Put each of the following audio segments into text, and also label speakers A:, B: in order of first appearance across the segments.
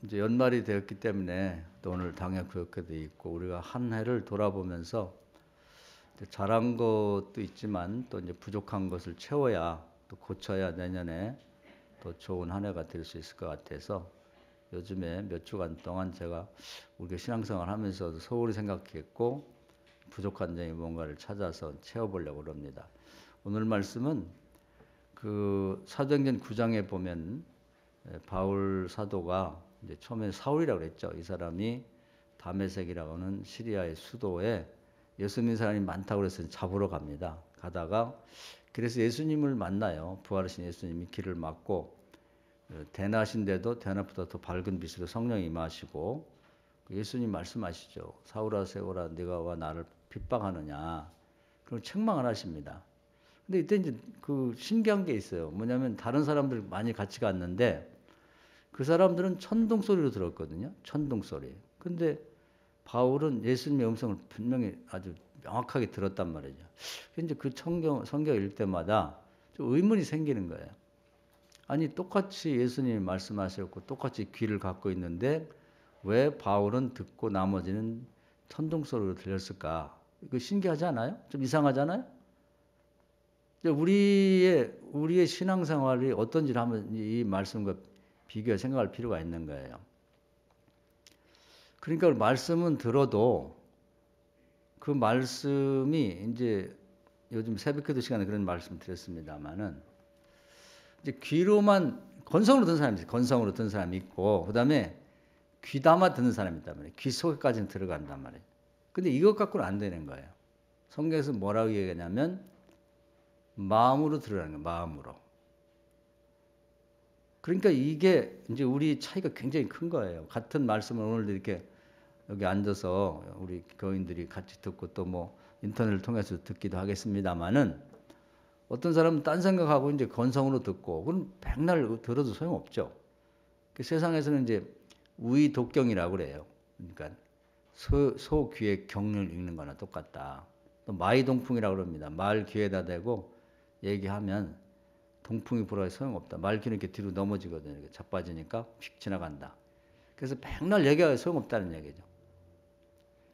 A: 이제 연말이 되었기 때문에 또 오늘 당연 그렇게도 있고 우리가 한 해를 돌아보면서 잘한 것도 있지만 또 이제 부족한 것을 채워야 또 고쳐야 내년에 더 좋은 한 해가 될 수 있을 것 같아서 요즘에 몇 주간 동안 제가 우리가 신앙생활 하면서도 소홀히 생각했고 부족한 점이 뭔가를 찾아서 채워보려고 합니다. 오늘 말씀은 사도행전 9장에 보면 바울 사도가 이제 처음에 사울이라고 그랬죠. 이 사람이 다메섹이라고 하는 시리아의 수도에 예수 믿는 사람이 많다고 그래서 잡으러 갑니다. 가다가 그래서 예수님을 만나요. 부활하신 예수님이 길을 막고 대낮인데도 대낮보다 더 밝은 빛으로 성령이 임하시고 예수님 말씀하시죠. 사울아 세울아 네가 와 나를 핍박하느냐. 그리고 책망을 하십니다. 근데 이때 이제 신기한 게 있어요. 뭐냐면 다른 사람들 많이 같이 갔는데 그 사람들은 천둥 소리로 들었거든요. 천둥 소리. 근데 바울은 예수님의 음성을 분명히 아주 명확하게 들었단 말이죠. 이제 그 성경 읽을 때마다 좀 의문이 생기는 거예요. 아니 똑같이 예수님이 말씀하셨고 똑같이 귀를 갖고 있는데 왜 바울은 듣고 나머지는 천둥 소리로 들렸을까? 이거 신기하지 않아요? 좀 이상하잖아요? 우리의 신앙생활이 어떤지를 한번 이 말씀과 비교해 생각할 필요가 있는 거예요. 그러니까 말씀은 들어도 그 말씀이 이제 요즘 새벽기도 시간에 그런 말씀 드렸습니다만은 이제 귀로만 건성으로 듣는 사람이 있어요. 건성으로 듣는 사람이 있고 그다음에 귀담아 듣는 사람이 있단 말이에요. 귀 속에까지는 들어간단 말이에요. 근데 이것 갖고는 안 되는 거예요. 성경에서 뭐라고 얘기하냐면 마음으로 들으라는 거예요. 마음으로. 그러니까 이게 이제 우리 차이가 굉장히 큰 거예요. 같은 말씀을 오늘도 이렇게 여기 앉아서 우리 교인들이 같이 듣고 또 뭐 인터넷을 통해서 듣기도 하겠습니다만은 어떤 사람은 딴 생각하고 이제 건성으로 듣고 그건 백날 들어도 소용없죠. 그 세상에서는 이제 우의독경이라고 그래요. 그러니까 소귀의 경륜을 읽는 거나 똑같다. 또 마이동풍이라고 그럽니다. 말 귀에다 대고 얘기하면 동풍이 불어야 소용없다. 말 귀는 이렇게 뒤로 넘어지거든요. 이렇게 자빠지니까 휙 지나간다. 그래서 백날 얘기하기 소용없다는 얘기죠.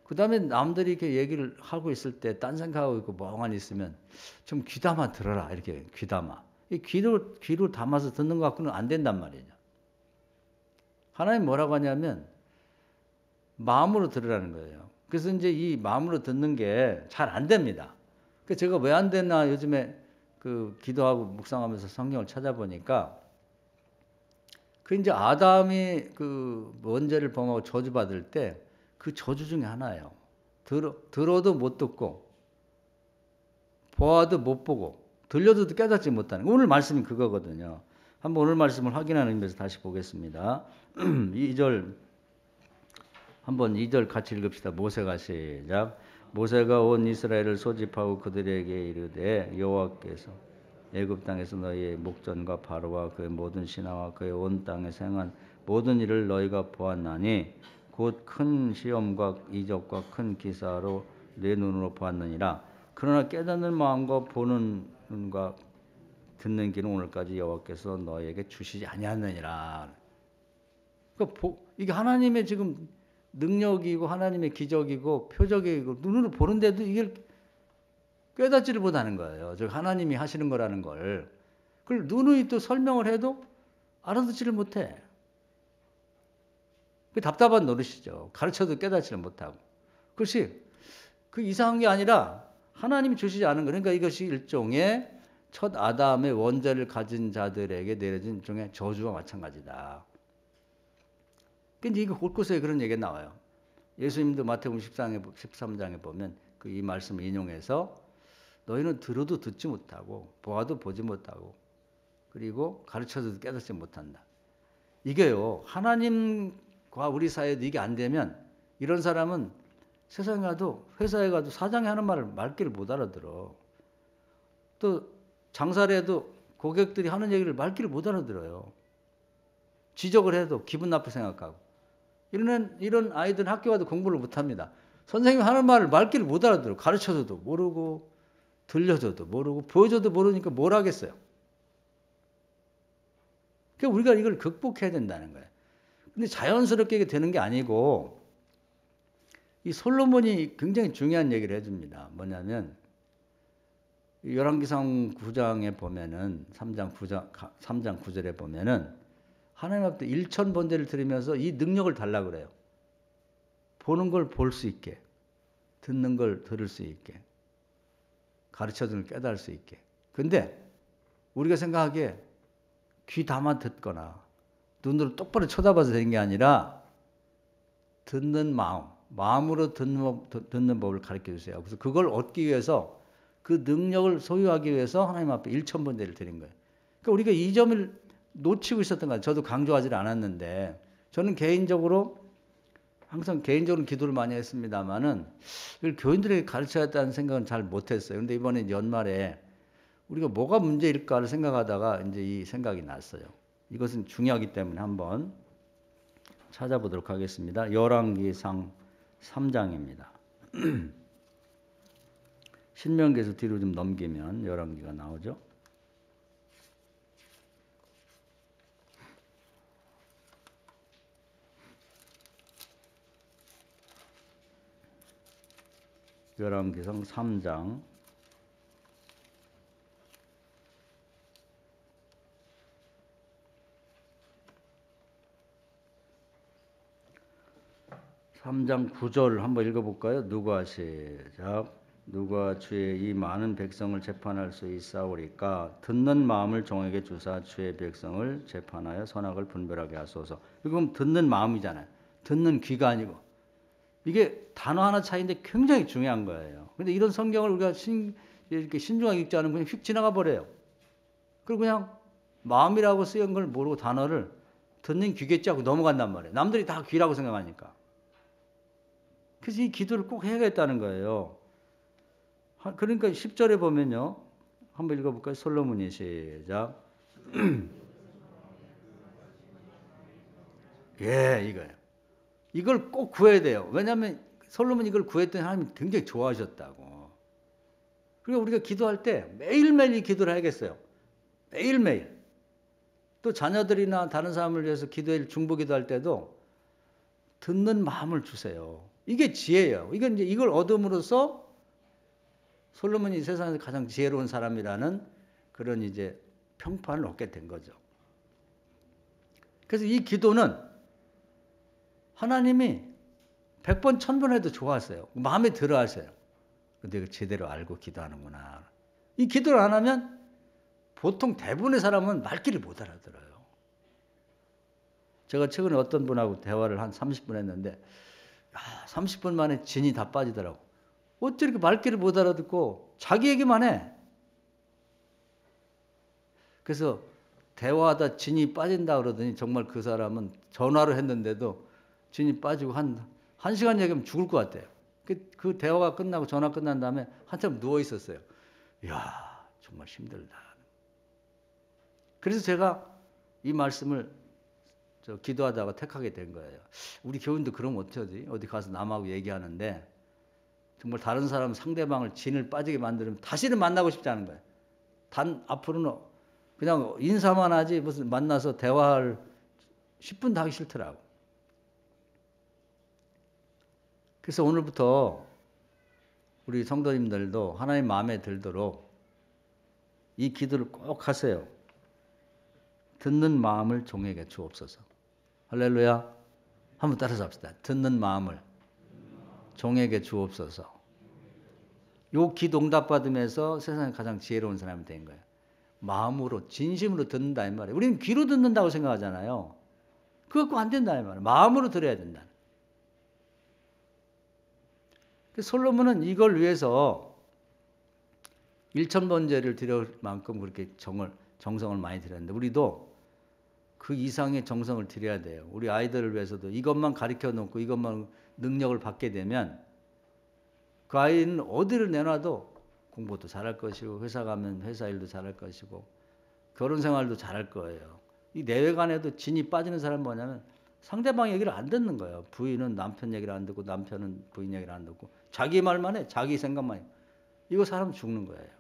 A: 그 다음에 남들이 이렇게 얘기를 하고 있을 때 딴 생각하고 있고 멍하니 있으면 좀 귀담아 들어라. 이렇게 귀담아. 이 귀로 담아서 듣는 것 갖고는 안 된단 말이죠. 하나님 뭐라고 하냐면 마음으로 들으라는 거예요. 그래서 이제 이 마음으로 듣는 게 잘 안 됩니다. 그래서 제가 왜 안 됐나 요즘에 기도하고 묵상하면서 성경을 찾아보니까 이제 아담이 원죄를 범하고 저주받을 때 그 저주 중에 하나예요. 들어도 못 듣고 보아도 못 보고 들려도 깨닫지 못하는 거. 오늘 말씀이 그거거든요. 한번 오늘 말씀을 확인하는 의미에서 다시 보겠습니다. 2절 한번 2절 같이 읽읍시다. 모세가 시작. 모세가 온 이스라엘을 소집하고 그들에게 이르되 여호와께서 애굽 땅에서 너희의 목전과 바로와 그의 모든 신하와 그의 온 땅에서 행한 모든 일을 너희가 보았나니 곧 큰 시험과 이적과 큰 기사로 내 눈으로 보았느니라. 그러나 깨닫는 마음과 보는 눈과 듣는 귀는 오늘까지 여호와께서 너희에게 주시지 아니하느니라. 그러니까 이게 하나님의 지금 능력이고 하나님의 기적이고 표적이고 눈으로 보는데도 이걸 깨닫지를 못하는 거예요. 즉 하나님이 하시는 거라는 걸. 그걸 누누이 또 설명을 해도 알아듣지를 못해. 그 답답한 노릇이죠. 가르쳐도 깨닫지를 못하고. 그것이 이상한 게 아니라 하나님이 주시지 않은 거. 그러니까 이것이 일종의 첫 아담의 원죄를 가진 자들에게 내려진 일종의 저주와 마찬가지다. 근데 이거 곳곳에 그런 얘기가 나와요. 예수님도 마태복음 13장에 보면 이 말씀을 인용해서 너희는 들어도 듣지 못하고 보아도 보지 못하고 그리고 가르쳐도 깨닫지 못한다. 이게요. 하나님과 우리 사이에도 이게 안 되면 이런 사람은 세상에 가도 회사에 가도 사장이 하는 말귀를 못 알아들어. 또 장사를 해도 고객들이 하는 얘기를 말귀를 못 알아들어요. 지적을 해도 기분 나쁘게 생각하고. 이런 아이들은 학교 가도 공부를 못합니다. 선생님이 하는 말을 말귀를 못 알아들어. 가르쳐줘도 모르고 들려줘도 모르고 보여줘도 모르니까 뭘 하겠어요. 그러니까 우리가 이걸 극복해야 된다는 거예요. 근데 자연스럽게 되는 게 아니고 이 솔로몬이 굉장히 중요한 얘기를 해줍니다. 뭐냐면 열왕기상 9장에 보면은 3장 9절에 보면은 하나님 앞에 1,000번제를 드리면서 이 능력을 달라고 그래요. 보는 걸 볼 수 있게, 듣는 걸 들을 수 있게, 가르쳐주는 걸 깨달을 수 있게. 근데 우리가 생각하기에 귀 담아 듣거나 눈으로 똑바로 쳐다봐서 되는 게 아니라 듣는 마음으로 듣는 법을 가르쳐 주세요. 그래서 그걸 얻기 위해서 그 능력을 소유하기 위해서 하나님 앞에 1,000번제를 드린 거예요. 그러니까 우리가 이 점을 놓치고 있었던 거예요. 저도 강조하지 않았는데 저는 개인적으로 항상 개인적으로 기도를 많이 했습니다만은 이걸 교인들에게 가르쳐야겠다는 생각은 잘 못했어요. 그런데 이번에 연말에 우리가 뭐가 문제일까를 생각하다가 이제 이 생각이 났어요. 이것은 중요하기 때문에 한번 찾아보도록 하겠습니다. 열왕기상 3장입니다. 신명기에서 뒤로 좀 넘기면 열왕기가 나오죠. 열왕기상 3장 3장 9절 한번 읽어볼까요? 누가 시작. 누가 주의 이 많은 백성을 재판할 수 있사오리까 듣는 마음을 종에게 주사 주의 백성을 재판하여 선악을 분별하게 하소서. 이건 듣는 마음이잖아요. 듣는 귀가 아니고. 이게 단어 하나 차이인데 굉장히 중요한 거예요. 근데 이런 성경을 우리가 이렇게 신중하게 읽지 않으면 그냥 휙 지나가 버려요. 그리고 그냥 마음이라고 쓰인 걸 모르고 단어를 듣는 귀겠지 하고 넘어간단 말이에요. 남들이 다 귀라고 생각하니까. 그래서 이 기도를 꼭 해야겠다는 거예요. 그러니까 10절에 보면요. 한번 읽어볼까요? 솔로몬이 시작. 예, 이거예요. 이걸 꼭 구해야 돼요. 왜냐하면 솔로몬이 이걸 구했더니 하나님이 굉장히 좋아하셨다고. 그리고 우리가 기도할 때 매일매일 이 기도를 해야겠어요. 매일매일. 또 자녀들이나 다른 사람을 위해서 중보 기도할 때도 듣는 마음을 주세요. 이게 지혜예요. 이건 이제 이걸 얻음으로써 솔로몬이 세상에서 가장 지혜로운 사람이라는 그런 이제 평판을 얻게 된 거죠. 그래서 이 기도는 하나님이 100번, 1000번 해도 좋았어요. 마음에 들어 하세요. 근데 이걸 제대로 알고 기도하는구나. 이 기도를 안 하면 보통 대부분의 사람은 말귀를 못 알아들어요. 제가 최근에 어떤 분하고 대화를 한 30분 했는데 30분 만에 진이 다 빠지더라고. 어째 이렇게 말귀를 못 알아듣고 자기 얘기만 해. 그래서 대화하다 진이 빠진다 그러더니 정말 그 사람은 전화로 했는데도 진이 빠지고 한 시간 얘기하면 죽을 것 같아요. 그 대화가 끝나고 전화 끝난 다음에 한참 누워 있었어요. 이야, 정말 힘들다. 그래서 제가 이 말씀을 기도하다가 택하게 된 거예요. 우리 교인도 그러면 어쩌지? 어디 가서 남하고 얘기하는데 정말 다른 사람 상대방을 진을 빠지게 만들면 다시는 만나고 싶지 않은 거예요. 앞으로는 그냥 인사만 하지 무슨 만나서 대화할 10분도 하기 싫더라고. 그래서 오늘부터 우리 성도님들도 하나님 마음에 들도록 이 기도를 꼭 하세요. 듣는 마음을 종에게 주옵소서. 할렐루야. 한번 따라서 합시다. 듣는 마음을 종에게 주옵소서. 요 기도 응답받으면서 세상에 가장 지혜로운 사람이 된 거예요. 마음으로 진심으로 듣는다 이 말이에요. 우리는 귀로 듣는다고 생각하잖아요. 그거 갖고 안 된다 이 말이에요. 마음으로 들어야 된다. 솔로몬은 이걸 위해서 1,000번제를 드릴 만큼 그렇게 정성을 많이 들였는데 우리도 그 이상의 정성을 들여야 돼요. 우리 아이들을 위해서도 이것만 가르쳐 놓고 이것만 능력을 받게 되면 그 아이는 어디를 내놔도 공부도 잘할 것이고 회사 가면 회사 일도 잘할 것이고 결혼 생활도 잘할 거예요. 이 내외간에도 진이 빠지는 사람은 뭐냐면 상대방 얘기를 안 듣는 거예요. 부인은 남편 얘기를 안 듣고 남편은 부인 얘기를 안 듣고 자기 말만 해. 자기 생각만 해. 이거 사람 죽는 거예요.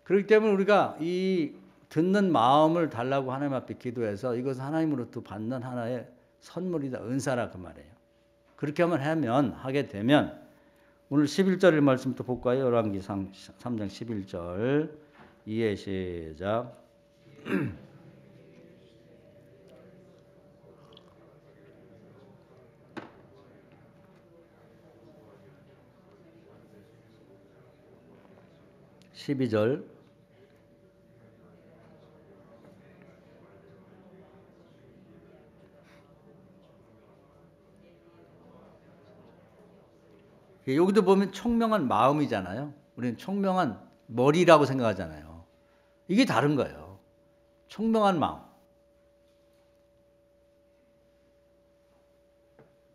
A: 그렇기 때문에 우리가 이 듣는 마음을 달라고 하나님 앞에 기도해서 이것은 하나님으로부터 받는 하나의 선물이다, 은사라 그 말이에요. 그렇게 하게 되면 오늘 11절 말씀 또 볼까요? 열왕기상 3장 11절 이해 시작. 12절 여기도 보면 총명한 마음이잖아요. 우리는 총명한 머리라고 생각하잖아요. 이게 다른 거예요. 총명한 마음.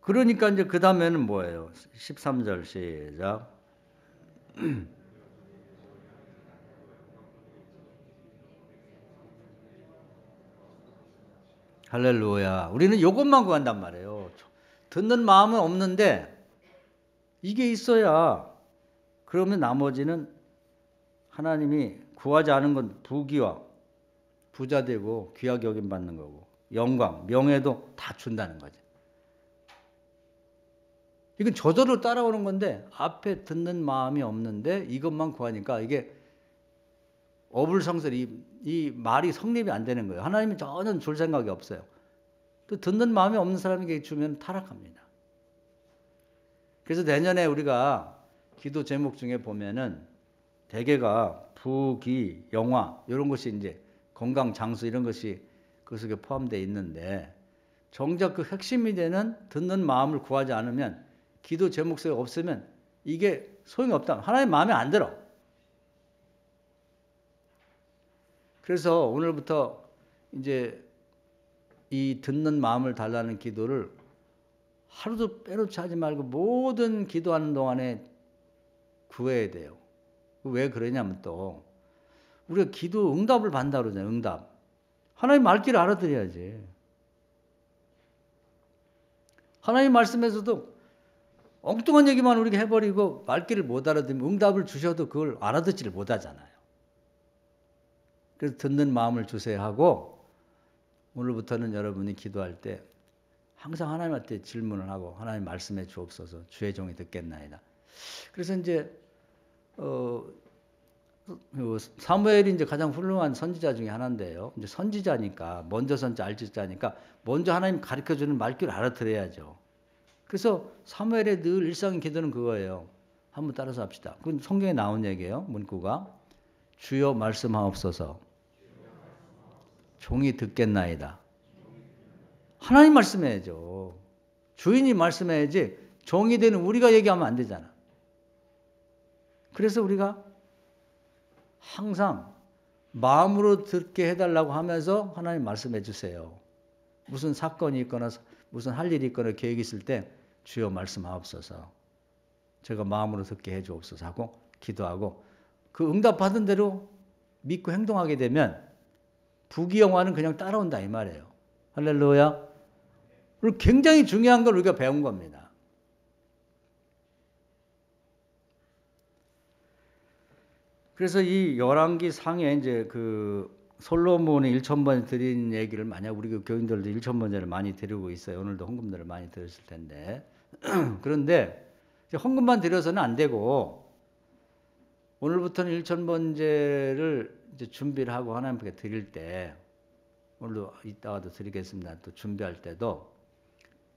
A: 그러니까 이제 그 다음에는 뭐예요? 13절 시작. 할렐루야. 우리는 이것만 구한단 말이에요. 듣는 마음은 없는데 이게 있어야 그러면 나머지는 하나님이 구하지 않은 건 부귀와 부자 되고 귀하게 여김 받는 거고 영광, 명예도 다 준다는 거죠. 이건 저절로 따라오는 건데 앞에 듣는 마음이 없는데 이것만 구하니까 이게 어불성설이 이 말이 성립이 안 되는 거예요. 하나님이 전혀 줄 생각이 없어요. 또 듣는 마음이 없는 사람에게 주면 타락합니다. 그래서 내년에 우리가 기도 제목 중에 보면은 대개가 부귀, 영화 이런 것이 이제 건강, 장수 이런 것이 그 속에 포함되어 있는데 정작 그 핵심이 되는 듣는 마음을 구하지 않으면 기도 제목 속에 없으면 이게 소용이 없다. 하나님 마음에 안 들어. 그래서 오늘부터 이제 이 듣는 마음을 달라는 기도를 하루도 빼놓지 하지 말고 모든 기도하는 동안에 구해야 돼요. 왜 그러냐면 또 우리가 기도 응답을 받는다 그러잖아요. 응답. 하나님 말귀를 알아들어야지. 하나님 말씀에서도 엉뚱한 얘기만 우리가 해버리고 말귀를 못 알아들으면 응답을 주셔도 그걸 알아듣지를 못하잖아요. 그래서 듣는 마음을 주세요 하고 오늘부터는 여러분이 기도할 때 항상 하나님한테 질문을 하고 하나님 말씀해 주옵소서 주의 종이 듣겠나이다. 그래서 이제 사무엘이 이제 가장 훌륭한 선지자 중에 하나인데요. 이제 선지자니까 먼저 선지자 알지자니까 먼저 하나님 가르쳐 주는 말귀를 알아들어야죠. 그래서 사무엘의 늘 일상 기도는 그거예요. 한번 따라서 합시다. 그건 성경에 나온 얘기예요. 문구가 주여 말씀하옵소서. 종이 듣겠나이다. 하나님 말씀해야죠. 주인이 말씀해야지 종이 되는 우리가 얘기하면 안 되잖아. 그래서 우리가 항상 마음으로 듣게 해달라고 하면서 하나님 말씀해 주세요. 무슨 사건이 있거나 무슨 할 일이 있거나 계획이 있을 때 주여 말씀하옵소서. 제가 마음으로 듣게 해주옵소서 하고 기도하고 그 응답받은 대로 믿고 행동하게 되면 부귀영화는 그냥 따라온다 이 말이에요. 할렐루야. 그리고 굉장히 중요한 걸 우리가 배운 겁니다. 그래서 이 열왕기 상에 이제 그 솔로몬이 1,000번 드린 얘기를 만약 우리 교인들도 1,000번째를 많이 드리고 있어요. 오늘도 헌금들을 많이 드렸을 텐데. 그런데 헌금만 드려서는 안 되고 오늘부터는 1,000번째를 이제 준비를 하고 하나님께 드릴 때 오늘도 이따가도 드리겠습니다. 또 준비할 때도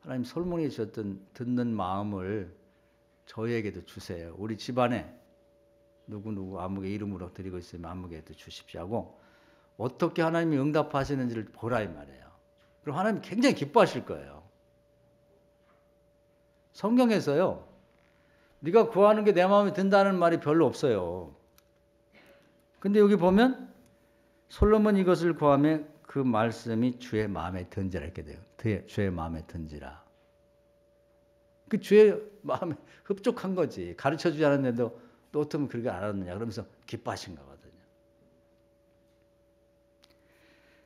A: 하나님 솔몬이 주셨던 듣는 마음을 저희에게도 주세요. 우리 집안에 누구 아무개 이름으로 드리고 있으면 아무개도 주십시오 하고 어떻게 하나님이 응답하시는지를 보라 이 말이에요. 그럼 하나님 굉장히 기뻐하실 거예요. 성경에서요. 네가 구하는 게 내 마음에 든다는 말이 별로 없어요. 근데 여기 보면 솔로몬 이것을 구하며 그 말씀이 주의 마음에 든지라 이렇게 돼요. 주의 마음에 든지라. 그 주의 마음에 흡족한 거지. 가르쳐주지 않았는데도 또 어떻게 그렇게 알았느냐. 그러면서 기뻐하신 거거든요.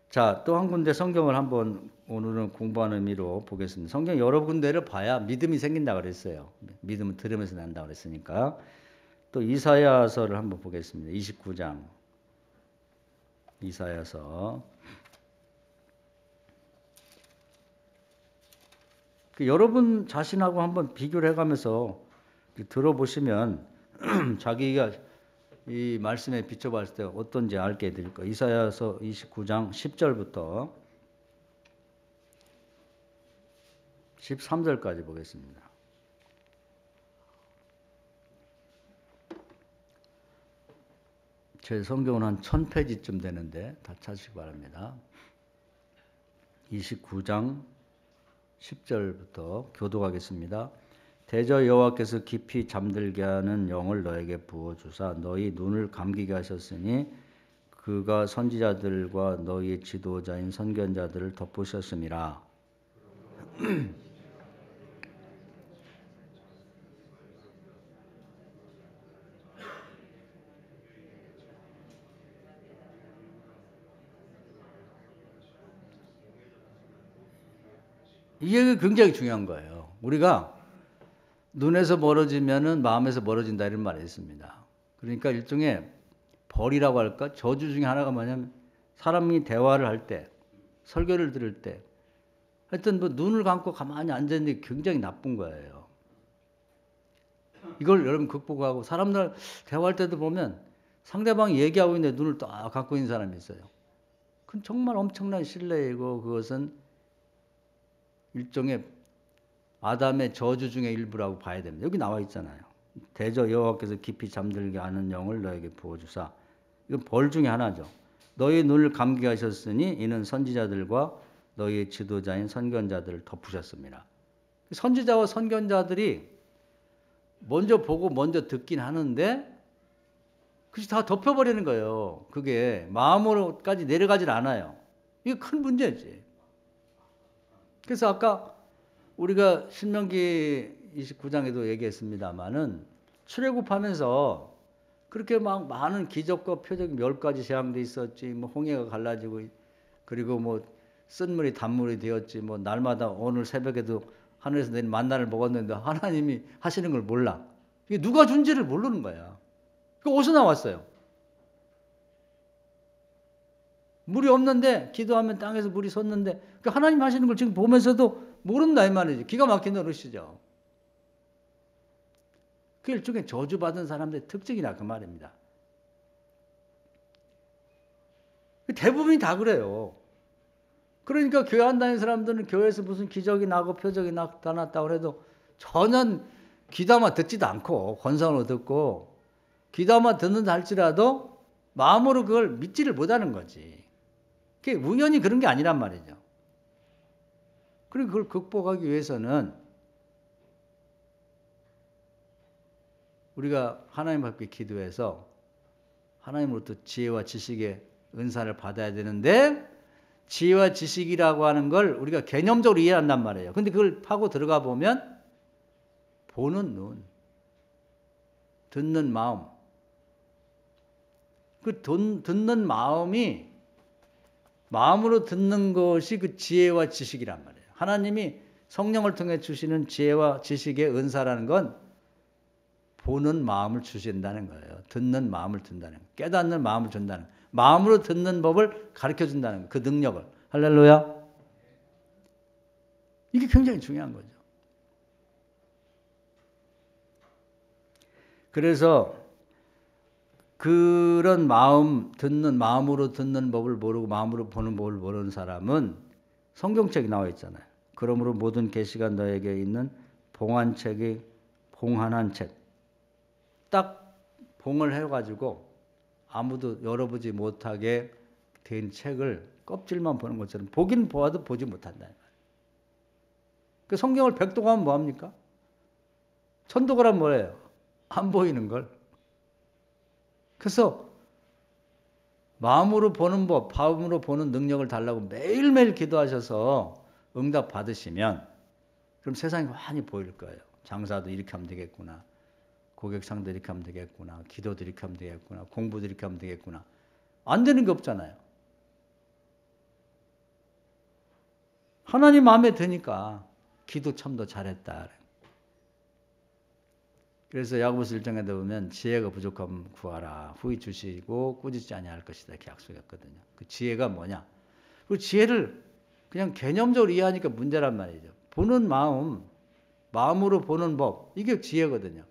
A: 자, 또 한 군데 성경을 한번 오늘은 공부하는 의미로 보겠습니다. 성경 여러 군데를 봐야 믿음이 생긴다고 그랬어요. 믿음은 들으면서 난다고 그랬으니까. 또 이사야서를 한번 보겠습니다. 29장. 이사야서. 여러분 자신하고 한번 비교를 해가면서 들어보시면 자기가 이 말씀에 비춰봤을 때 어떤지 알게 될 거예요. 이사야서 29장 10절부터 13절까지 보겠습니다. 제 성경은 한 1000페이지쯤 되는데 다 찾으시기 바랍니다. 29장 10절부터 교독하겠습니다. 대저 여호와께서 깊이 잠들게 하는 영을 너에게 부어주사 너희 눈을 감기게 하셨으니 그가 선지자들과 너희의 지도자인 선견자들을 덮으셨음이라. 이게 굉장히 중요한 거예요. 우리가 눈에서 멀어지면은 마음에서 멀어진다 이런 말이 있습니다. 그러니까 일종의 벌이라고 할까? 저주 중에 하나가 뭐냐면 사람이 대화를 할 때, 설교를 들을 때 하여튼 뭐 눈을 감고 가만히 앉아있는 게 굉장히 나쁜 거예요. 이걸 여러분 극복하고 사람들 대화할 때도 보면 상대방이 얘기하고 있는데 눈을 딱 감고 있는 사람이 있어요. 그건 정말 엄청난 신뢰이고 그것은 일종의 아담의 저주 중의 일부라고 봐야 됩니다. 여기 나와 있잖아요. 대저 여호와께서 깊이 잠들게 하는 영을 너에게 부어주사. 이건 벌 중에 하나죠. 너희 눈을 감게 하셨으니 이는 선지자들과 너희의 지도자인 선견자들을 덮으셨습니다. 선지자와 선견자들이 먼저 보고 먼저 듣긴 하는데 그것이 다 덮여버리는 거예요. 그게 마음으로까지 내려가질 않아요. 이게 큰 문제지. 그래서 아까 우리가 신명기 29장에도 얘기했습니다마는 출애굽하면서 그렇게 막 많은 기적과 표적이 10가지 재앙도 있었지. 뭐 홍해가 갈라지고 그리고 뭐 쓴물이 단물이 되었지. 뭐 날마다 오늘 새벽에도 하늘에서 내린 만나를 먹었는데 하나님이 하시는 걸 몰라. 이게 누가 준지를 모르는 거야. 그게 어디서 나왔어요? 물이 없는데 기도하면 땅에서 물이 솟는데 하나님 하시는 걸 지금 보면서도 모른다 이 말이지. 기가 막힌 노릇이죠. 그 일종의 저주받은 사람들의 특징이라 그 말입니다. 대부분이 다 그래요. 그러니까 교회 안 다니는 사람들은 교회에서 무슨 기적이 나고 표적이 나타났다고 해도 전혀 귀담아 듣지도 않고 건성으로 듣고 귀담아 듣는다 할지라도 마음으로 그걸 믿지를 못하는 거지. 그게 우연히 그런 게 아니란 말이죠. 그리고 그걸 극복하기 위해서는 우리가 하나님 앞에 기도해서 하나님으로부터 지혜와 지식의 은사를 받아야 되는데 지혜와 지식이라고 하는 걸 우리가 개념적으로 이해한단 말이에요. 근데 그걸 파고 들어가 보면 보는 눈, 듣는 마음, 그 듣는 마음이 마음으로 듣는 것이 그 지혜와 지식이란 말이에요. 하나님이 성령을 통해 주시는 지혜와 지식의 은사라는 건 보는 마음을 주신다는 거예요. 듣는 마음을 준다는 거예요. 깨닫는 마음을 준다는 거예요. 마음으로 듣는 법을 가르쳐준다는 거예요. 그 능력을. 할렐루야. 이게 굉장히 중요한 거죠. 그래서 그런 마음으로 듣는 법을 모르고 마음으로 보는 법을 모르는 사람은 성경책이 나와 있잖아요. 그러므로 모든 계시가 너에게 있는 봉한책이 봉한한 책. 딱 봉을 해가지고 아무도 열어보지 못하게 된 책을 껍질만 보는 것처럼 보긴 보아도 보지 못한다. 그 성경을 백독하면 뭐합니까? 천독을 하면 뭐예요? 안 보이는 걸. 그래서 마음으로 보는 법, 마음으로 보는 능력을 달라고 매일매일 기도하셔서 응답 받으시면 그럼 세상이 많이 보일 거예요. 장사도 이렇게 하면 되겠구나. 고객상도 이렇게 하면 되겠구나. 기도도 이렇게 하면 되겠구나. 공부도 이렇게 하면 되겠구나. 안 되는 게 없잖아요. 하나님 마음에 드니까 기도 참 더 잘했다. 그래서 야고보서 1장에 보면 지혜가 부족하면 구하라. 후히 주시고 꾸짖지 아니할 것이다. 이렇게 약속했거든요. 그 지혜가 뭐냐? 그 지혜를 그냥 개념적으로 이해하니까 문제란 말이죠. 보는 마음, 마음으로 보는 법, 이게 지혜거든요.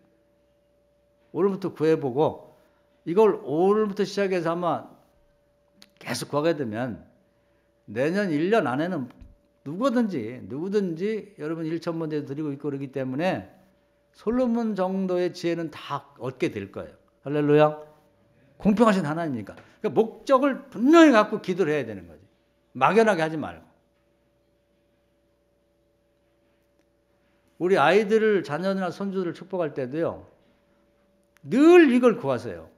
A: 오늘부터 구해보고 이걸 오늘부터 시작해서 아마 계속 구하게 되면 내년 1년 안에는 누구든지 여러분 1,000번째 드리고 있고 그러기 때문에 솔로몬 정도의 지혜는 다 얻게 될 거예요. 할렐루야. 공평하신 하나님이니까. 그러니까 목적을 분명히 갖고 기도를 해야 되는 거지. 막연하게 하지 말고. 우리 아이들을, 자녀나 손주들을 축복할 때도요. 늘 이걸 구하세요.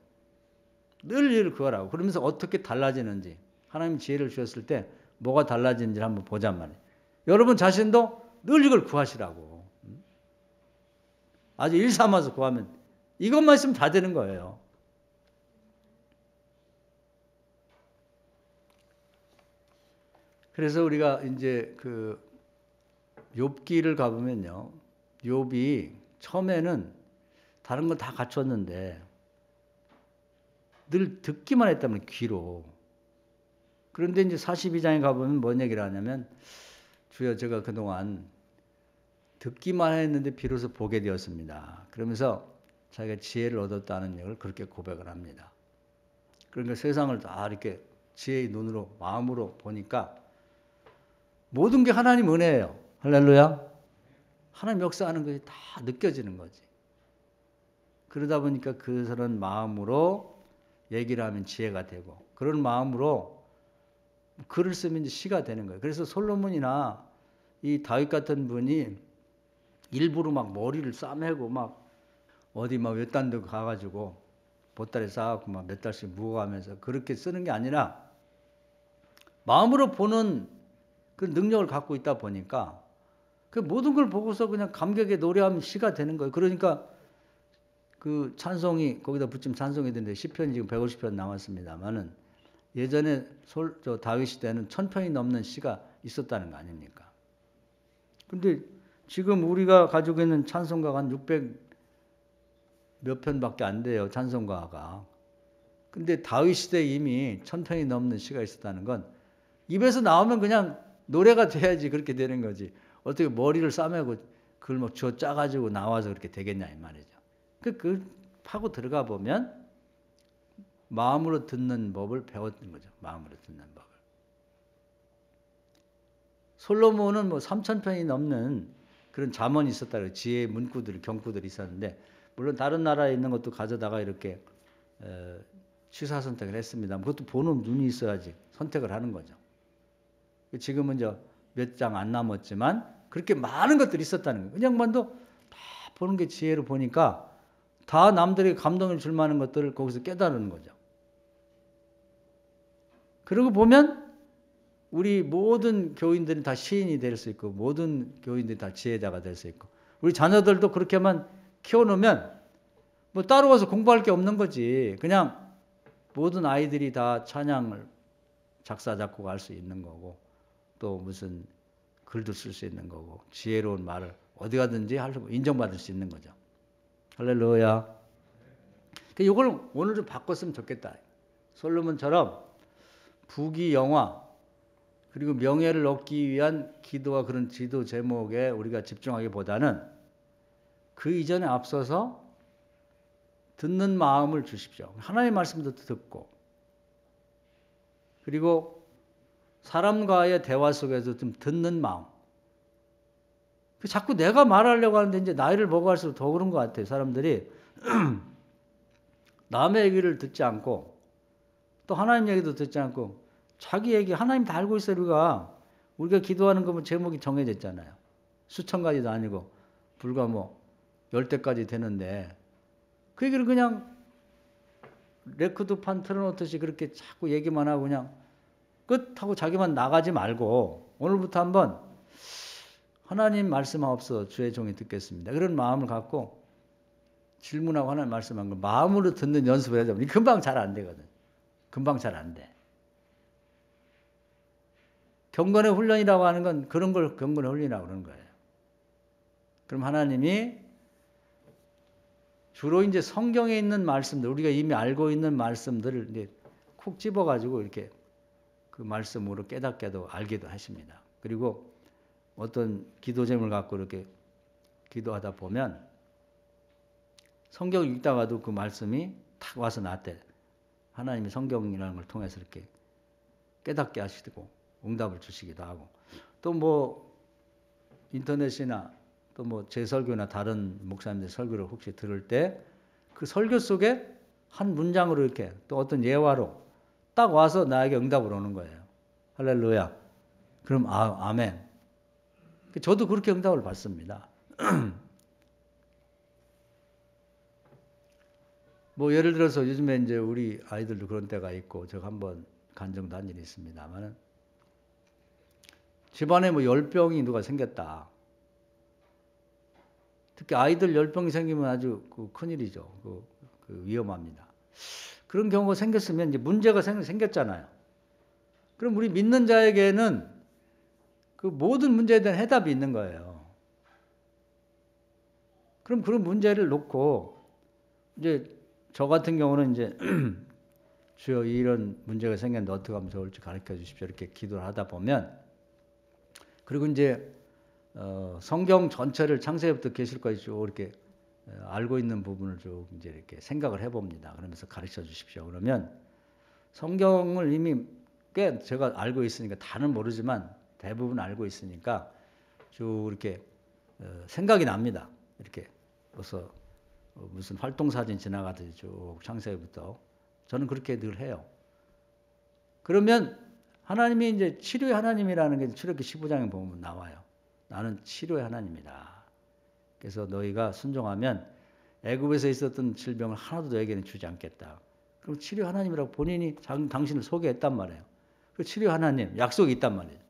A: 늘 이걸 구하라고. 그러면서 어떻게 달라지는지, 하나님 지혜를 주셨을 때 뭐가 달라지는지를 한번 보잔 말이에요. 여러분 자신도 늘 이걸 구하시라고. 아주 일 삼아서 구하면 이것만 있으면 다 되는 거예요. 그래서 우리가 이제 그 욥기를 가보면요. 욥이 처음에는 다른 건 다 갖췄는데 늘 듣기만 했다면 귀로. 그런데 이제 42장에 가보면 뭔 얘기를 하냐면 주여 제가 그동안 듣기만 했는데 비로소 보게 되었습니다. 그러면서 자기가 지혜를 얻었다는 얘기를 그렇게 고백을 합니다. 그러니까 세상을 다 이렇게 지혜의 눈으로 마음으로 보니까 모든 게 하나님 은혜예요. 할렐루야. 하나님 역사하는 것이 다 느껴지는 거지. 그러다 보니까 그런 마음으로 얘기를 하면 지혜가 되고 그런 마음으로 글을 쓰면 시가 되는 거예요. 그래서 솔로몬이나 이 다윗 같은 분이 일부러 막 머리를 싸매고 막 어디 막 외딴 데 가가지고 보따리 싸갖고 막 몇 달씩 묵어가면서 그렇게 쓰는 게 아니라 마음으로 보는 그 능력을 갖고 있다 보니까 그 모든 걸 보고서 그냥 감격에 노래하면 시가 되는 거예요. 그러니까 그 찬송이 거기다 붙이면 찬송이 되는데 시편이 지금 150편 남았습니다만은 예전에 다윗 시대는 1000편이 넘는 시가 있었다는 거 아닙니까? 근데 지금 우리가 가지고 있는 찬송가가 한 600 몇 편밖에 안 돼요. 찬송가가. 근데 다윗 시대에 이미 1000편이 넘는 시가 있었다는 건 입에서 나오면 그냥 노래가 돼야지 그렇게 되는 거지. 어떻게 머리를 싸매고 그걸 막 쥐어 짜가지고 나와서 그렇게 되겠냐 이 말이죠. 그 파고 들어가 보면 마음으로 듣는 법을 배웠던 거죠. 마음으로 듣는 법을. 솔로몬은 뭐 3000편이 넘는 그런 잠언이 있었다. 지혜의 문구들, 경구들이 있었는데 물론 다른 나라에 있는 것도 가져다가 이렇게 취사 선택을 했습니다. 그것도 보는 눈이 있어야지 선택을 하는 거죠. 지금은 몇 장 안 남았지만 그렇게 많은 것들이 있었다는 거예요. 그냥 만도 다 보는 게 지혜로 보니까 다 남들에게 감동을 줄 만한 것들을 거기서 깨달는 거죠. 그러고 보면 우리 모든 교인들이 다 시인이 될 수 있고 모든 교인들이 다 지혜자가 될 수 있고 우리 자녀들도 그렇게만 키워놓으면 뭐 따로 와서 공부할 게 없는 거지. 그냥 모든 아이들이 다 찬양을 작사 작곡할 수 있는 거고 또 무슨 글도 쓸 수 있는 거고 지혜로운 말을 어디 가든지 인정받을 수 있는 거죠. 할렐루야. 이걸 오늘 좀 바꿨으면 좋겠다. 솔로몬처럼 부귀 영화 그리고 명예를 얻기 위한 기도와 그런 지도 제목에 우리가 집중하기보다는 그 이전에 앞서서 듣는 마음을 주십시오. 하나님의 말씀도 듣고 그리고 사람과의 대화 속에서 좀 듣는 마음. 자꾸 내가 말하려고 하는데 이제 나이를 먹어갈수록 더 그런 것 같아요. 사람들이 남의 얘기를 듣지 않고 또 하나님 얘기도 듣지 않고 자기 얘기 하나님 다 알고 있어요. 우리가 기도하는 거면 제목이 정해져 있잖아요. 수천 가지도 아니고 불과 뭐 10대까지 되는데 그 얘기를 그냥 레코드판 틀어놓듯이 그렇게 자꾸 얘기만 하고 그냥 끝하고 자기만 나가지 말고 오늘부터 한번 하나님 말씀하옵소서 주의 종이 듣겠습니다. 그런 마음을 갖고 질문하고 하나님 말씀한 걸 마음으로 듣는 연습을 해야 됩니다. 금방 잘 안 되거든. 금방 잘 안 돼. 경건의 훈련이라고 하는 건 그런 걸 경건의 훈련이라고 그러는 거예요. 그럼 하나님이 주로 이제 성경에 있는 말씀들, 우리가 이미 알고 있는 말씀들을 이제 콕 집어가지고 이렇게 그 말씀으로 깨닫게도 알게도 하십니다. 그리고 어떤 기도 제목을 갖고 이렇게 기도하다 보면 성경을 읽다가도 그 말씀이 탁 와서 나한테 하나님이 성경이라는 걸 통해서 이렇게 깨닫게 하시고 응답을 주시기도 하고, 또 뭐 인터넷이나 또 뭐 제 설교나 다른 목사님들 설교를 혹시 들을 때 그 설교 속에 한 문장으로 이렇게 또 어떤 예화로 딱 와서 나에게 응답을 오는 거예요. 할렐루야. 그럼 아멘. 저도 그렇게 응답을 받습니다. 뭐 예를 들어서 요즘에 이제 우리 아이들도 그런 때가 있고, 제가 한번 간증도 한 일이 있습니다만은, 집안에 뭐 열병이 누가 생겼다. 특히 아이들 열병이 생기면 아주 큰일이죠. 위험합니다. 그런 경우가 생겼으면 이제 문제가 생겼잖아요. 그럼 우리 믿는 자에게는 그 모든 문제에 대한 해답이 있는 거예요. 그럼 그런 문제를 놓고 이제 저 같은 경우는 이제 주여 이런 문제가 생겼는데 어떻게 하면 좋을지 가르쳐 주십시오. 이렇게 기도를 하다 보면, 그리고 이제 성경 전체를 창세기부터 계시록까지 쭉 이렇게 알고 있는 부분을 쭉 이제 이렇게 생각을 해봅니다. 그러면서 가르쳐 주십시오. 그러면 성경을 이미 꽤 제가 알고 있으니까, 다는 모르지만 대부분 알고 있으니까 쭉 이렇게 생각이 납니다. 이렇게 벌써 무슨 활동사진 지나가듯이 쭉 창세기부터 저는 그렇게 늘 해요. 그러면 하나님이 이제 치료의 하나님이라는 게 출애굽기 15장에 보면 나와요. 나는 치료의 하나님이다. 그래서 너희가 순종하면 애굽에서 있었던 질병을 하나도 너에게는 주지 않겠다. 그럼 치료 하나님이라고 본인이 당신을 소개했단 말이에요. 그 치료 하나님 약속이 있단 말이에요.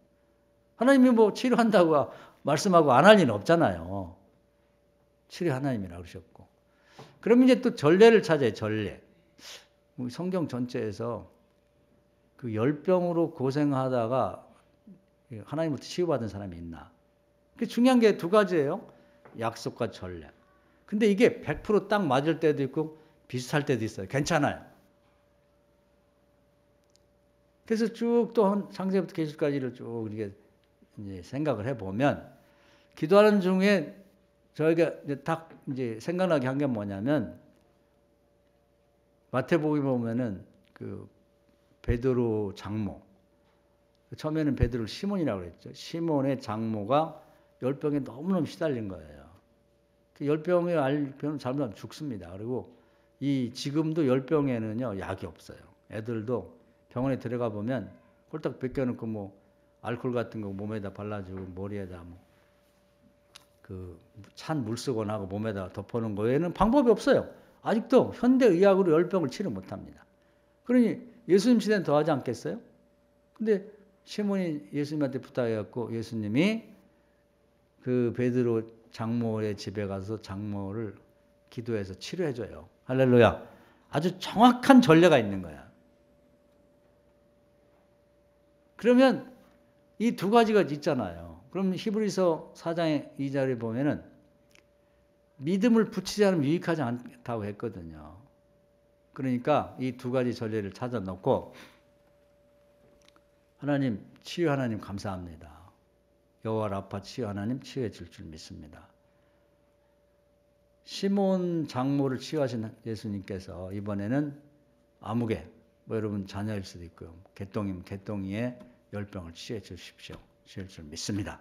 A: 하나님이 뭐 치료한다고 말씀하고 안 할 일은 없잖아요. 치료 하나님이라고 그러셨고. 그럼 이제 또 전례를 찾아요. 전례. 성경 전체에서 그 열병으로 고생하다가 하나님부터 치유받은 사람이 있나? 중요한 게 두 가지예요. 약속과 전례. 근데 이게 100% 맞을 때도 있고 비슷할 때도 있어요. 괜찮아요. 그래서 쭉 또 창세기부터 계시록까지를 쭉 이렇게 이제 생각을 해보면, 기도하는 중에 저희가 이제 딱 이제 생각나게 한 게 뭐냐면, 마태복음에 보면은 그 베드로 장모, 처음에는 베드로를 시몬이라고 그랬죠. 시몬의 장모가 열병에 너무너무 시달린 거예요. 그 열병에 알병 잘못하면 죽습니다. 그리고 지금도 열병에는요 약이 없어요. 애들도 병원에 들어가 보면 홀딱 벗겨놓고 뭐 알코올 같은 거 몸에다 발라주고 머리에다 뭐 그 찬 물 쓰거나 하고 몸에다 덮어놓은 거에는 방법이 없어요. 아직도 현대 의학으로 열병을 치료 못합니다. 그러니 예수님 시대는 더 하지 않겠어요? 근데 시몬이 예수님한테 부탁해갖고 예수님이 그 베드로 장모의 집에 가서 장모를 기도해서 치료해줘요. 할렐루야. 아주 정확한 전례가 있는 거야. 그러면 이 두 가지가 있잖아요. 그럼 히브리서 4장의 2절에 보면은 믿음을 붙이지 않으면 유익하지 않다고 했거든요. 그러니까 이 두 가지 전례를 찾아 놓고, 하나님 치유 하나님 감사합니다. 여호와 라파 치유 하나님 치유해 줄 믿습니다. 시몬 장모를 치유하신 예수님께서 이번에는 아무개, 뭐 여러분 자녀일 수도 있고요. 개똥이면 개똥이의 열병을 치유해 주십시오. 치유해 줄 믿습니다.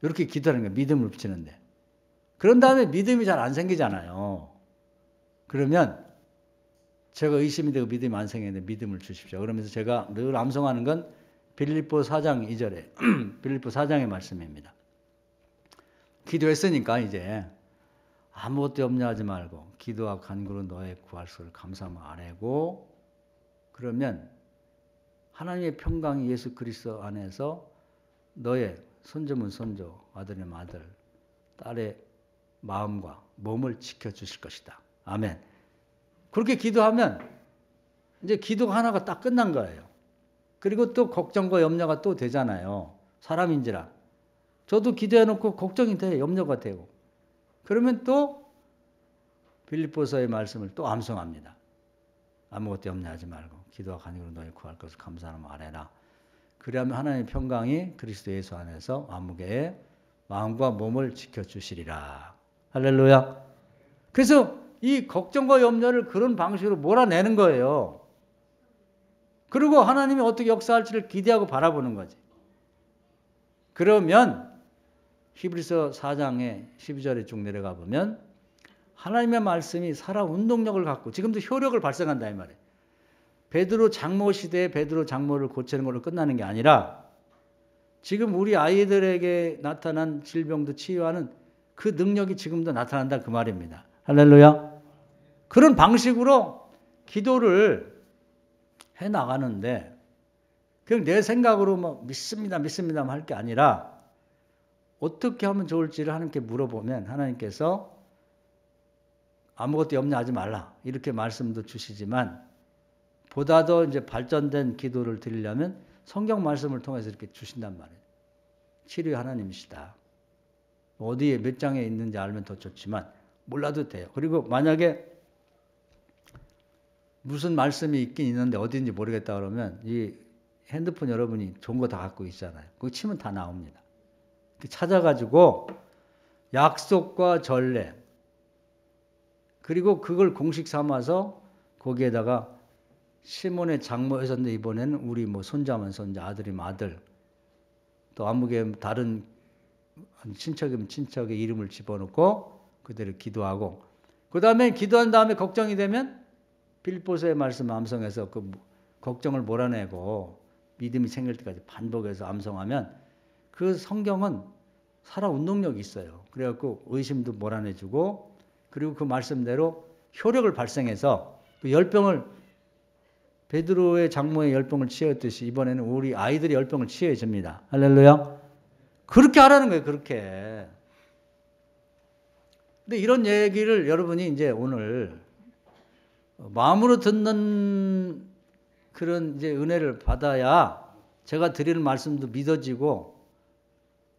A: 이렇게 기도하는 거예요. 믿음을 붙이는데. 그런 다음에 믿음이 잘 안 생기잖아요. 그러면 제가 의심이 되고 믿음이 안 생기는데 믿음을 주십시오. 그러면서 제가 늘 암송하는 건 빌립보 4장 2절에 빌립보 4장의 말씀입니다. 기도했으니까 이제 아무것도 염려하지 말고 기도와 간구로 너의 구할 소를 감사함을 아뢰고, 그러면 하나님의 평강이 예수 그리스도 안에서 너의 손주면 손주, 아들이면 아들, 딸의 마음과 몸을 지켜주실 것이다. 아멘. 그렇게 기도하면 이제 기도 하나가 딱 끝난 거예요. 그리고 또 걱정과 염려가 또 되잖아요. 사람인지라. 저도 기도해놓고 걱정이 돼, 염려가 되고. 그러면 또 빌립보서의 말씀을 또 암송합니다. 아무것도 염려하지 말고 기도와 간구로 너희 구할 것을 감사하며 말해라. 그리하면 하나님의 평강이 그리스도 예수 안에서 아무개의 마음과 몸을 지켜주시리라. 할렐루야. 그래서 이 걱정과 염려를 그런 방식으로 몰아내는 거예요. 그리고 하나님이 어떻게 역사할지를 기대하고 바라보는 거지. 그러면 히브리서 4장의 12절에 쭉 내려가 보면 하나님의 말씀이 살아 운동력을 갖고 지금도 효력을 발생한다 이 말이에요. 베드로 장모 시대에 베드로 장모를 고치는 걸로 끝나는 게 아니라 지금 우리 아이들에게 나타난 질병도 치유하는 그 능력이 지금도 나타난다 그 말입니다. 할렐루야. 그런 방식으로 기도를 해 나가는데 그냥 내 생각으로 뭐 믿습니다 할 게 아니라 어떻게 하면 좋을지를 하나님께 물어보면 하나님께서 아무것도 염려하지 말라 이렇게 말씀도 주시지만 보다 더 이제 발전된 기도를 드리려면 성경 말씀을 통해서 이렇게 주신단 말이에요. 치료의 하나님이시다. 어디에 몇 장에 있는지 알면 더 좋지만 몰라도 돼요. 그리고 만약에 무슨 말씀이 있긴 있는데 어디인지 모르겠다 그러면 이 핸드폰 여러분이 좋은 거 다 갖고 있잖아요. 그거 치면 다 나옵니다. 찾아가지고 약속과 전례 그리고 그걸 공식 삼아서 거기에다가 시몬의 장모였었는데 이번에는 우리 뭐 손자면 손자, 아들이면 아들, 또 아무개 다른 친척이면 친척의 이름을 집어넣고 그대로 기도하고 그 다음에 기도한 다음에 걱정이 되면 빌립보서의 말씀 암송해서 그 걱정을 몰아내고 믿음이 생길 때까지 반복해서 암송하면 그 성경은 살아 운동력이 있어요. 그래갖고 의심도 몰아내주고 그리고 그 말씀대로 효력을 발생해서 그 열병을 베드로의 장모의 열병을 치유했듯이 이번에는 우리 아이들의 열병을 치유해줍니다. 할렐루야. 그렇게 하라는 거예요. 그렇게. 근데 이런 얘기를 여러분이 이제 오늘 마음으로 듣는 그런 이제 은혜를 받아야 제가 드리는 말씀도 믿어지고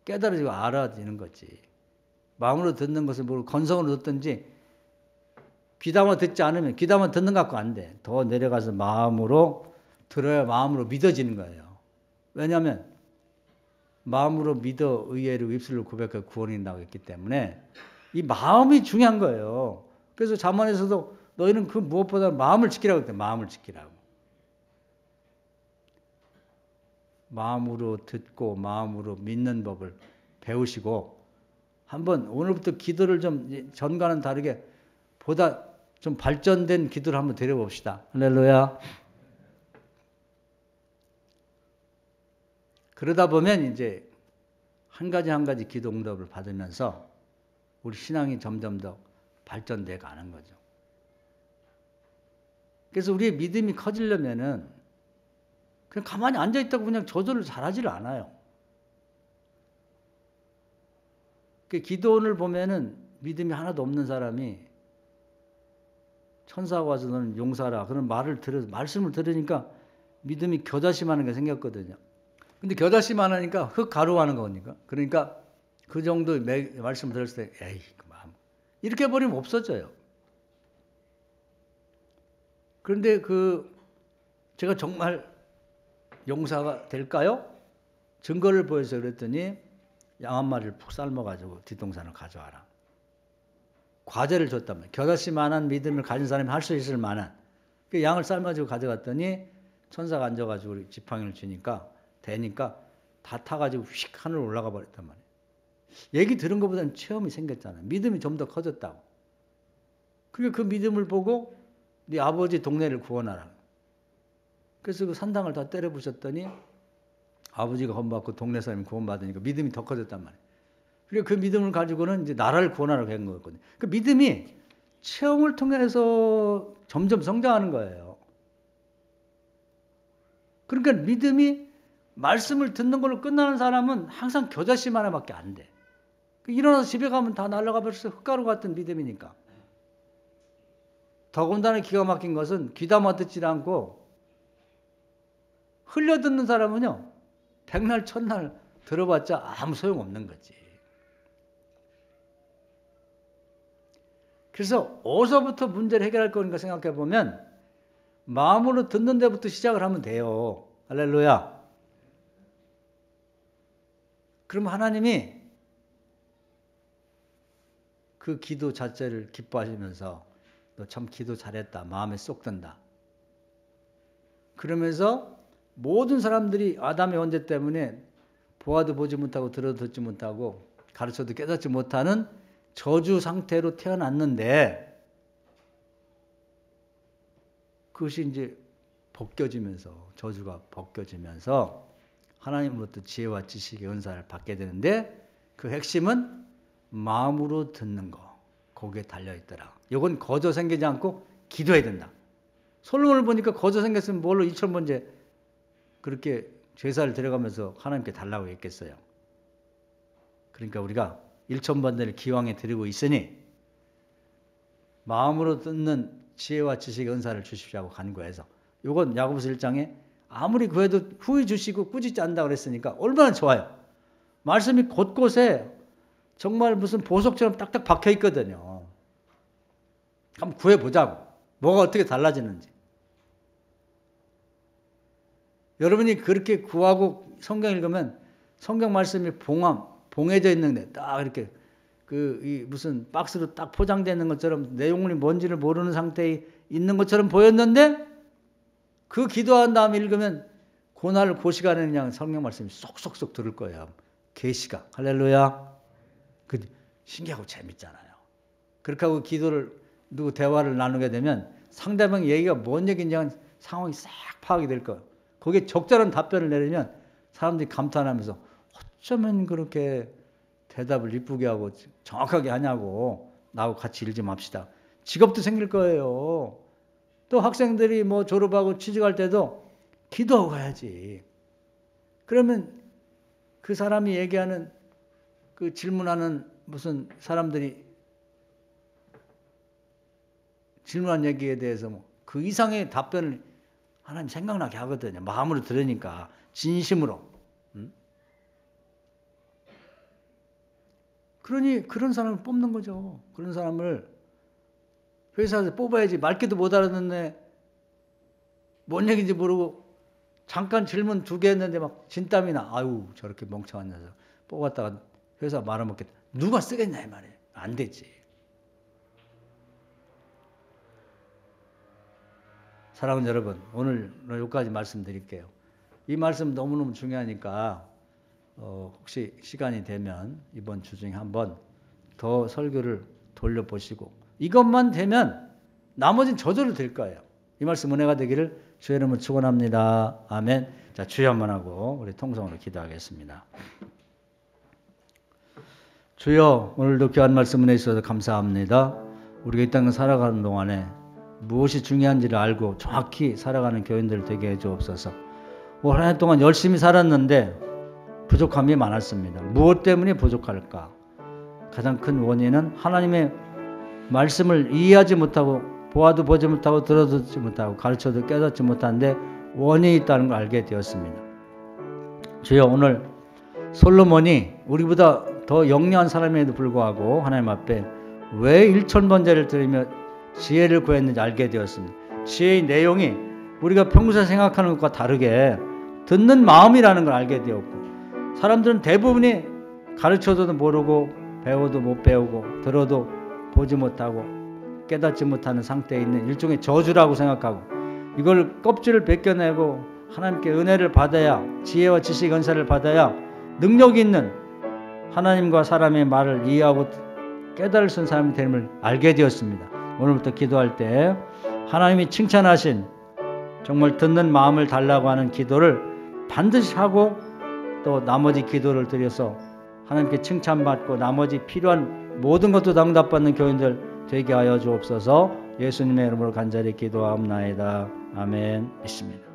A: 깨달아지고 알아지는 거지. 마음으로 듣는 것을 모르고 건성으로 듣든지 귀담아 듣지 않으면 귀담아 듣는 것 같고 안 돼. 더 내려가서 마음으로 들어야 마음으로 믿어지는 거예요. 왜냐하면 마음으로 믿어 의외로 입술로 고백해 구원이 나오고 있기 때문에 이 마음이 중요한 거예요. 그래서 잠언에서도 너희는 그 무엇보다 마음을 지키라고 했대. 마음을 지키라고. 마음으로 듣고 마음으로 믿는 법을 배우시고 한번 오늘부터 기도를 좀 전과는 다르게 보다 좀 발전된 기도를 한번 드려봅시다. 할렐루야. 그러다 보면 이제 한 가지 한 가지 기도 응답을 받으면서 우리 신앙이 점점 더 발전돼 가는 거죠. 그래서 우리의 믿음이 커지려면은 그냥 가만히 앉아있다고 그냥 저절로 잘하지를 않아요. 기도원을 보면은 믿음이 하나도 없는 사람이 천사가 와서 너는 용사라 그런 말씀을 들으니까 믿음이 겨자씨만한 게 생겼거든요. 근데 겨자씨만 하니까 흙 가루하는 거니까. 그러니까 그 정도 말씀을 들었을 때 에이 그 마음 이렇게 해버리면 없어져요. 그런데 제가 정말 용사가 될까요? 증거를 보여서 그랬더니 양 한 마리를 푹 삶아가지고 뒷동산을 가져와라. 과제를 줬다면 겨자씨만한 믿음을 가진 사람이 할 수 있을 만한 그 양을 삶아가지고 가져갔더니 천사가 앉아가지고 지팡이를 쥐니까 되니까 다 타가지고 휙 하늘로 올라가 버렸단 말이에요. 얘기 들은 것보다는 체험이 생겼잖아요. 믿음이 좀 더 커졌다고. 그게 그 믿음을 보고 네 아버지 동네를 구원하라. 그래서 그 산당을 다 때려 부셨더니 아버지가 구원받고 동네 사람이 구원받으니까 믿음이 더 커졌단 말이에요. 그리고 그 믿음을 가지고는 이제 나라를 구원하라고 한 거거든요. 그 믿음이 체험을 통해서 점점 성장하는 거예요. 그러니까 믿음이 말씀을 듣는 걸로 끝나는 사람은 항상 겨자씨 하나밖에 안 돼. 일어나서 집에 가면 다 날아가 버려서 흙가루 같은 믿음이니까. 더군다나 기가 막힌 것은 귀담아 듣지 않고 흘려 듣는 사람은요. 백날 천날 들어봤자 아무 소용없는 거지. 그래서 어디서부터 문제를 해결할 건가 생각해 보면 마음으로 듣는 데부터 시작을 하면 돼요. 할렐루야. 그럼 하나님이 그 기도 자체를 기뻐하시면서 너 참 기도 잘했다. 마음에 쏙 든다. 그러면서 모든 사람들이 아담의 원죄 때문에 보아도 보지 못하고 들어도 듣지 못하고 가르쳐도 깨닫지 못하는 저주 상태로 태어났는데 그것이 이제 벗겨지면서 저주가 벗겨지면서 하나님으로부터 지혜와 지식의 은사를 받게 되는데 그 핵심은 마음으로 듣는 거 거기에 달려있더라. 이건 거저 생기지 않고 기도해야 된다. 솔로몬을 보니까 거저 생겼으면 뭘로 2000번째 그렇게 제사를 드려가면서 하나님께 달라고 했겠어요. 그러니까 우리가 1000번째를 기왕에 드리고 있으니 마음으로 듣는 지혜와 지식의 은사를 주십시오 하고 간구해서 이건 야고보서 1장에 아무리 구해도 후히 주시고 꾸짖지 않는다 그랬으니까 얼마나 좋아요. 말씀이 곳곳에 정말 무슨 보석처럼 딱딱 박혀 있거든요. 한번 구해보자고. 뭐가 어떻게 달라지는지. 여러분이 그렇게 구하고 성경 읽으면 성경 말씀이 봉해져 있는데 딱 이렇게 이 무슨 박스로 딱 포장되어 있는 것처럼 내용이 뭔지를 모르는 상태에 있는 것처럼 보였는데 그 기도한 다음에 읽으면 고날 그 시간에 그냥 성경 말씀이 쏙쏙쏙 들을 거예요. 계시가. 할렐루야. 그 신기하고 재밌잖아요. 그렇게 하고 누구 대화를 나누게 되면 상대방 얘기가 뭔 얘기인지 상황이 싹 파악이 될 거예요. 거기에 적절한 답변을 내리면 사람들이 감탄하면서 어쩌면 그렇게 대답을 이쁘게 하고 정확하게 하냐고 나하고 같이 일 좀 합시다. 직업도 생길 거예요. 또 학생들이 뭐 졸업하고 취직할 때도 기도하고 가야지. 그러면 그 사람이 얘기하는 그 질문하는 무슨 사람들이 질문한 얘기에 대해서 뭐 그 이상의 답변을 하나님 생각나게 하거든요. 마음으로 들으니까 진심으로. 그러니 그런 사람을 뽑는 거죠. 그런 사람을 회사에서 뽑아야지. 말귀도 못 알아듣네. 뭔 얘기인지 모르고 잠깐 질문 2개 했는데 막 진땀이 나. 아유 저렇게 멍청한 녀석 뽑았다가 회사 말아먹겠다. 누가 쓰겠냐 이 말이에요. 안 되지. 사랑하는 여러분, 오늘 여기까지 말씀드릴게요. 이 말씀 너무너무 중요하니까 혹시 시간이 되면 이번 주 중에 한번 더 설교를 돌려보시고 이것만 되면 나머지는 저절로 될 거예요. 이 말씀 은혜가 되기를 주의 이름으로 축원합니다. 아멘. 자, 주여 한번 하고 우리 통성으로 기도하겠습니다. 주여, 오늘도 귀한 말씀 은혜 주셔서 감사합니다. 우리가 이 땅을 살아가는 동안에 무엇이 중요한지를 알고 정확히 살아가는 교인들 되게 해주옵소서. 올 한 해 동안 열심히 살았는데 부족함이 많았습니다. 무엇 때문에 부족할까? 가장 큰 원인은 하나님의 말씀을 이해하지 못하고 보아도 보지 못하고 들어도 듣지 못하고 가르쳐도 깨닫지 못하는데 원인이 있다는 걸 알게 되었습니다. 주여, 오늘 솔로몬이 우리보다 더 영리한 사람에도 불구하고 하나님 앞에 왜 1000번제를 드리며 지혜를 구했는지 알게 되었습니다. 지혜의 내용이 우리가 평소에 생각하는 것과 다르게 듣는 마음이라는 걸 알게 되었고, 사람들은 대부분이 가르쳐도 모르고 배워도 못 배우고 들어도 보지 못하고 깨닫지 못하는 상태에 있는 일종의 저주라고 생각하고, 이걸 껍질을 벗겨내고 하나님께 은혜를 받아야, 지혜와 지식 은사를 받아야 능력이 있는 하나님과 사람의 말을 이해하고 깨달을 수 있는 사람이 됨을 알게 되었습니다. 오늘부터 기도할 때 하나님이 칭찬하신 정말 듣는 마음을 달라고 하는 기도를 반드시 하고 또 나머지 기도를 드려서 하나님께 칭찬받고 나머지 필요한 모든 것도 응답받는 교인들 되게 하여 주옵소서. 예수님의 이름으로 간절히 기도하옵나이다. 아멘. 믿습니다.